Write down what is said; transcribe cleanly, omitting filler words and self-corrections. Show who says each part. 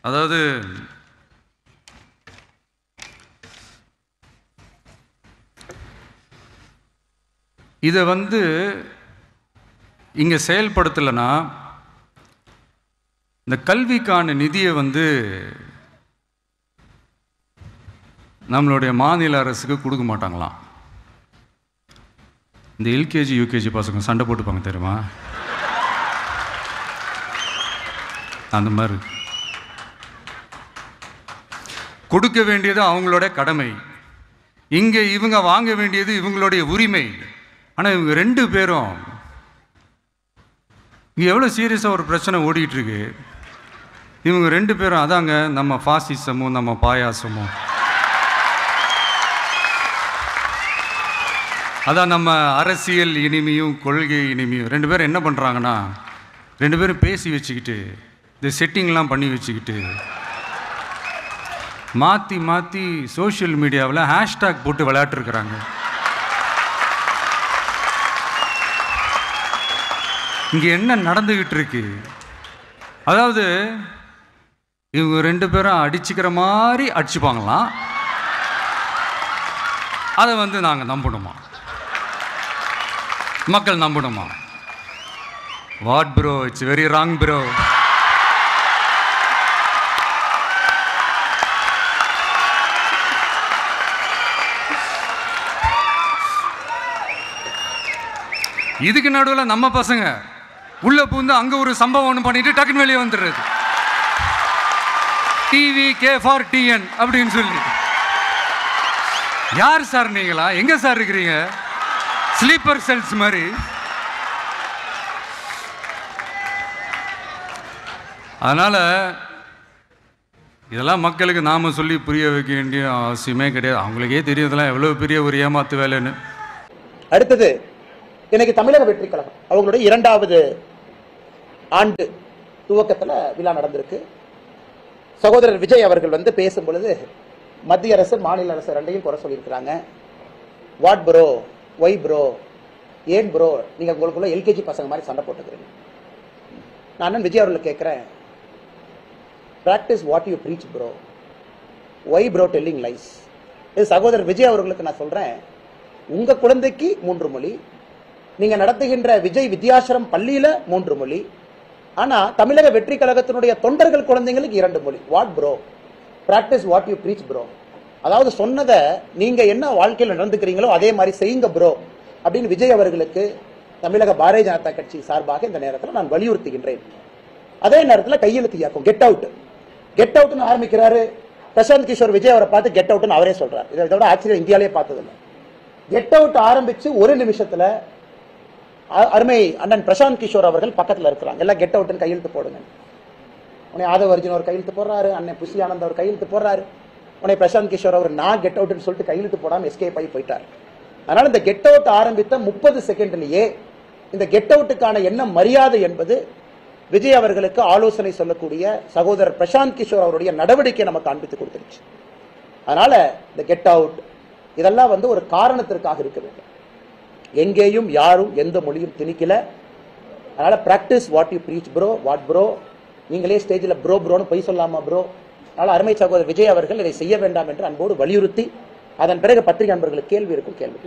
Speaker 1: அதாவது இதை இங்கே செயல்படுத்தலைன்னா இந்த கல்விக்கான நிதியை நம்மளுடைய மாநில அரசுக்கு கொடுக்க மாட்டாங்களாம். இந்த எல்கேஜி யூகேஜி பசங்க சண்டை போட்டுப்பாங்க தெரியுமா, அந்த மாதிரி கொடுக்க வேண்டியது அவங்களோட கடமை, இங்கே இவங்க வாங்க வேண்டியது இவங்களுடைய உரிமை. ஆனால் இவங்க ரெண்டு பேரும் இங்கே எவ்வளோ சீரியஸாக ஒரு பிரச்சனை ஓடிக்கிட்டு இருக்கு. இவங்க ரெண்டு பேரும் அதாங்க நம்ம ஃபாசிசமும் நம்ம பாயாசமும், அதான் நம்ம அரசியல் இனிமையும் கொள்கை இனிமையும். ரெண்டு பேரும் என்ன பண்ணுறாங்கன்னா, ரெண்டு பேரும் பேசி வச்சுக்கிட்டு இந்த செட்டிங்லாம் பண்ணி வச்சுக்கிட்டு மாற்றி மாற்றி சோஷியல் மீடியாவில் ஹேஷ்டாக் போட்டு விளையாட்டுருக்குறாங்க. இங்கே என்ன நடந்துக்கிட்டு இருக்கு, அதாவது இவங்க ரெண்டு பேரும் அடிச்சுக்கிற மாதிரி அடிச்சுப்பாங்களாம். அதை நாங்கள் நம்பணுமா, மக்கள் நம்பணுமா? What bro, it's very wrong bro. இதுக்கு நடுவில் நம்ம பசங்க உள்ள பூந்து அங்கே ஒரு சம்பவம் ஒன்று பண்ணிட்டு டக்குன்னு வெளியே வந்துடுறது. டிவி கே ஃபார் டிஎன் அப்படின்னு சொல்லி. யார் சார் நீங்களா, எங்கே சார் இருக்கிறீங்க? ஸ்லீப்பர் செல்ஸ் மாதிரி. அதனால் இதெல்லாம் மக்களுக்கு நாம் சொல்லி புரிய வைக்க வேண்டிய அவசியமே கிடையாது. அவங்களுக்கே தெரியும் இதெல்லாம் எவ்வளோ பெரிய ஒரு ஏமாத்து வேலைன்னு.
Speaker 2: அடுத்தது இன்னைக்கு தமிழக வெற்றி கழகம் அவங்களுடைய 2வது ஆண்டு துவக்கத்தில் விழா நடந்திருக்கு. சகோதரர் விஜய் அவர்கள் பேசும் பொழுது மத்திய அரசு மாநில அரசு ரெண்டையும் குறை சொல்லியிருக்கிறாங்க. வாட் ப்ரோ, ஒய் ப்ரோ, ஏன் ப்ரோ நீங்க உங்களுக்குள்ள எல்கேஜி பசங்க மாதிரி சண்டை போட்டுக்கிறீங்க. நான் விஜய் அவர்கள் கேட்கிறேன், practice what you preach bro, why bro telling lies. இது சகோதரர் விஜய் அவர்களுக்கு நான் சொல்றேன், உங்க குழந்தைக்கு 3 மொழி, நீங்க நடத்துகின்ற விஜய் வித்யாசிரம் பள்ளியில 3 மொழி, ஆனா தமிழக வெற்றி கழகத்தினுடைய தொண்டர்கள் குழந்தைங்களுக்கு 2 மொழி. What bro, practice what you preach bro. அதாவது சொன்னதை நீங்க என்ன வாழ்க்கையில் நடந்துக்கிறீங்களோ அதே மாதிரி செய்யுங்க ப்ரோ அப்படின்னு விஜய் அவர்களுக்கு தமிழக பாரதிய ஜனதா கட்சி சார்பாக இந்த நேரத்தில் நான் வலியுறுத்துகின்றேன். அதே நேரத்தில் கையெழுத்து இயக்கம் கெட் அவுட், கெட் அவுட்னு ஆரம்பிக்கிறாரு. பிரசாந்த் கிஷோர் விஜய் அவரை பார்த்து கெட் அவுட்னு அவரே சொல்றாரு. இதை விட ஆச்சரியம் இந்தியாலே பார்த்ததில்லை. கெட் அவுட் ஆரம்பிச்சு ஒரு நிமிஷத்துல அருமை அண்ணன் பிரசாந்த் கிஷோர் அவர்கள் பக்கத்தில் இருக்கிறாங்க. எல்லாம் கெட் அவுட்னு கையெழுத்து போடுங்க. உன்னை ஆதவ அர்ஜுன் ஒரு கையெழுத்து போடுறாரு, அண்ணன் புஷி ஆனந்த் அவர் கையெழுத்து போடுறாரு. உன்னை பிரசாந்த் கிஷோர் அவர் நான் கெட் அவுட்னு சொல்லிட்டு கையெழுத்து போடாம எஸ்கேப் ஆகி போயிட்டார். அதனால இந்த கெட் அவுட் ஆரம்பித்த 30 செகண்ட்லயே இந்த கெட் அவுட்டுக்கான என்ன மரியாதை என்பது விஜய் அவர்களுக்கு ஆலோசனை சொல்லக்கூடிய சகோதரர் பிரசாந்த் கிஷோர் அவருடைய நடவடிக்கை நம்ம காண்பித்து கொடுத்துருச்சு. அதனால இந்த கெட் அவுட் இதெல்லாம் ஒரு காரணத்திற்காக இருக்க வேண்டும். எங்கேயும் யாரும் எந்த மொழியும் திணிக்கல. அதனால practice what you preach bro, what bro. நீங்களே ஸ்டேஜில் ப்ரோ ப்ரோன்னு பொய் சொல்லாமா ப்ரோ. அதனால அருமை சகோதரர் விஜய் அவர்கள் இதை செய்ய வேண்டாம் என்று அன்போடு வலியுறுத்தி, அதன் பிறகு பத்திரிகை நண்பர்களுக்கு கேள்வி இருக்கும். கேள்வி